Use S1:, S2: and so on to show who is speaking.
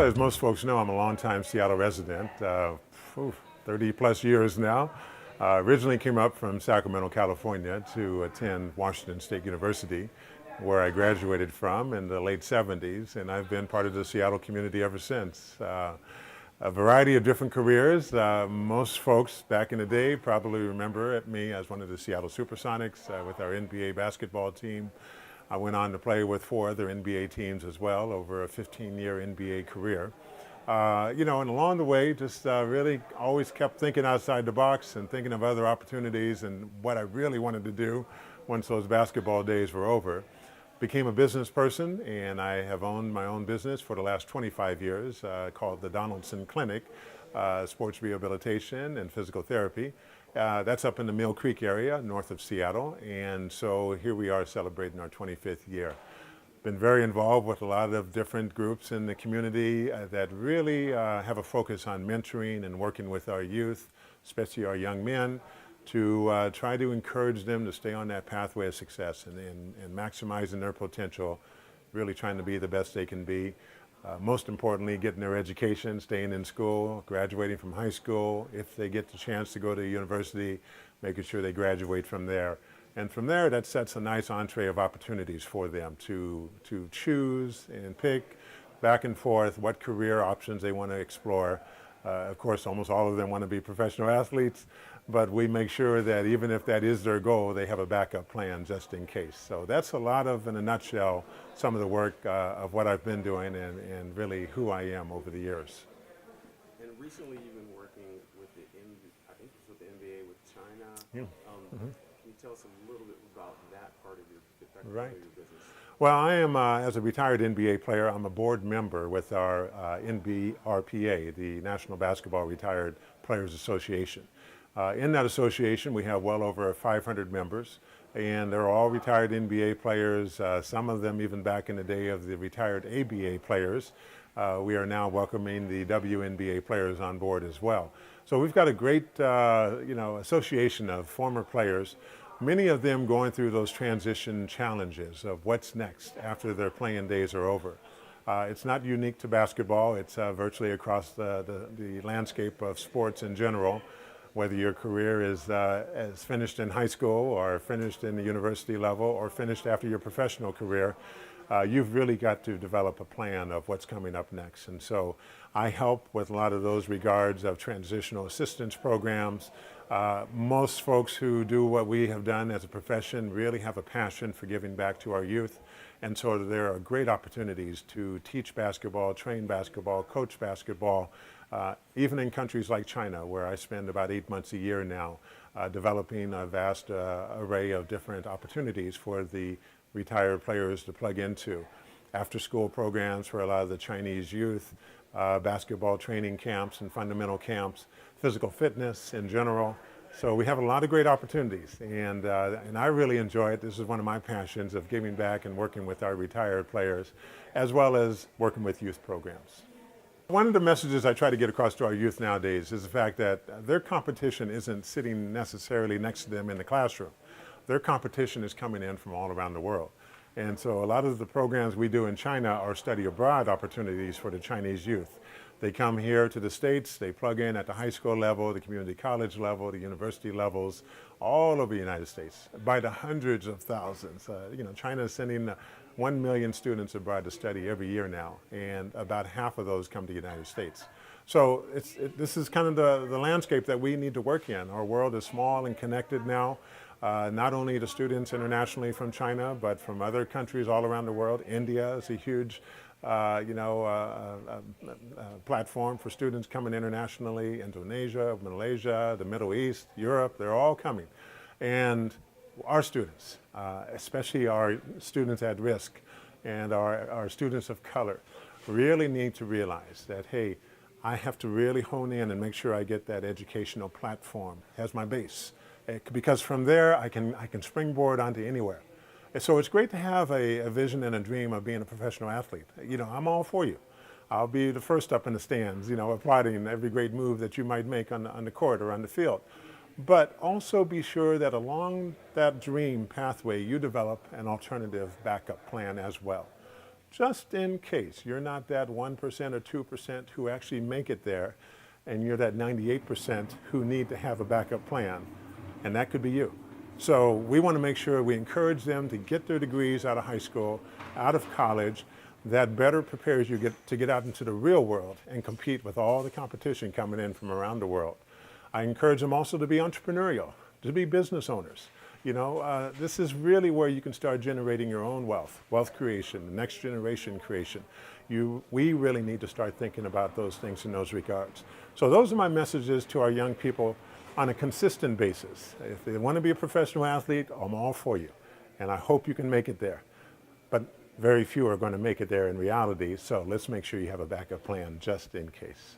S1: as most folks know, I'm a longtime Seattle resident, 30 plus years now. Originally came up from Sacramento, California to attend Washington State University, where I graduated from in the late 70s, and I've been part of the Seattle community ever since. A variety of different careers. Most folks back in the day probably remember me as one of the Seattle Supersonics with our NBA basketball team. I went on to play with 4 other NBA teams as well over a 15-year NBA career. And along the way, just really always kept thinking outside the box and thinking of other opportunities and what I really wanted to do once those basketball days were over. Became a business person, and I have owned my own business for the last 25 years called the Donaldson Clinic, sports rehabilitation and physical therapy. That's up in the Mill Creek area, north of Seattle, and so here we are celebrating our 25th year. Been very involved with a lot of different groups in the community that really have a focus on mentoring and working with our youth, especially our young men, to try to encourage them to stay on that pathway of success and maximizing their potential, really trying to be the best they can be. Most importantly, getting their education, staying in school, graduating from high school. If they get the chance to go to university, making sure they graduate from there. And from there, that sets a nice entree of opportunities for them to choose and pick back and forth what career options they want to explore. Of course, almost all of them want to be professional athletes, but we make sure that even if that is their goal, they have a backup plan just in case. So that's a lot of, in a nutshell, some of the work of what I've been doing and really who I am over the years.
S2: And recently you've been working with I think it's with the NBA with China.
S1: Yeah.
S2: Can you tell us a little bit about that part of your business?
S1: Well, I am, as a retired NBA player, I'm a board member with our NBRPA, the National Basketball Retired Players Association. In that association, we have well over 500 members, and they're all retired NBA players, some of them even back in the day of the retired ABA players. We are now welcoming the WNBA players on board as well. So we've got a great association of former players, many of them going through those transition challenges of what's next after their playing days are over. It's not unique to basketball. It's virtually across the landscape of sports in general. Whether your career is finished in high school or finished in the university level or finished after your professional career, you've really got to develop a plan of what's coming up next. And so I help with a lot of those regards of transitional assistance programs. Most folks who do what we have done as a profession really have a passion for giving back to our youth. And so there are great opportunities to teach basketball, train basketball, coach basketball, even in countries like China, where I spend about 8 months a year now, developing a vast array of different opportunities for the retired players to plug into. After-school programs for a lot of the Chinese youth, basketball training camps and fundamental camps, physical fitness in general. So we have a lot of great opportunities, and I really enjoy it. This is one of my passions of giving back and working with our retired players, as well as working with youth programs. One of the messages I try to get across to our youth nowadays is the fact that their competition isn't sitting necessarily next to them in the classroom. Their competition is coming in from all around the world. And so a lot of the programs we do in China are study abroad opportunities for the Chinese youth. They come here to the States, they plug in at the high school level, the community college level, the university levels, all over the United States, by the hundreds of thousands. China is sending 1 million students abroad to study every year now, and about half of those come to the United States. So this is kind of the landscape that we need to work in. Our world is small and connected now. Not only to students internationally from China, but from other countries all around the world. India is a huge platform for students coming internationally. Indonesia, Malaysia, the Middle East, Europe, they're all coming. And our students, especially our students at risk and our students of color, really need to realize that, hey, I have to really hone in and make sure I get that educational platform as my base. Because from there, I can springboard onto anywhere. And so it's great to have a vision and a dream of being a professional athlete. I'm all for you. I'll be the first up in the stands, applauding every great move that you might make on the court or on the field. But also be sure that along that dream pathway, you develop an alternative backup plan as well. just in case you're not that 1% or 2% who actually make it there, and you're that 98% who need to have a backup plan, and that could be you. So we want to make sure we encourage them to get their degrees out of high school, out of college. That better prepares you to get out into the real world and compete with all the competition coming in from around the world. I encourage them also to be entrepreneurial, to be business owners. You know, this is really where you can start generating your own wealth creation, next generation creation. We really need to start thinking about those things in those regards. So those are my messages to our young people on a consistent basis. If they want to be a professional athlete, I'm all for you. And I hope you can make it there. But very few are going to make it there in reality, so let's make sure you have a backup plan just in case.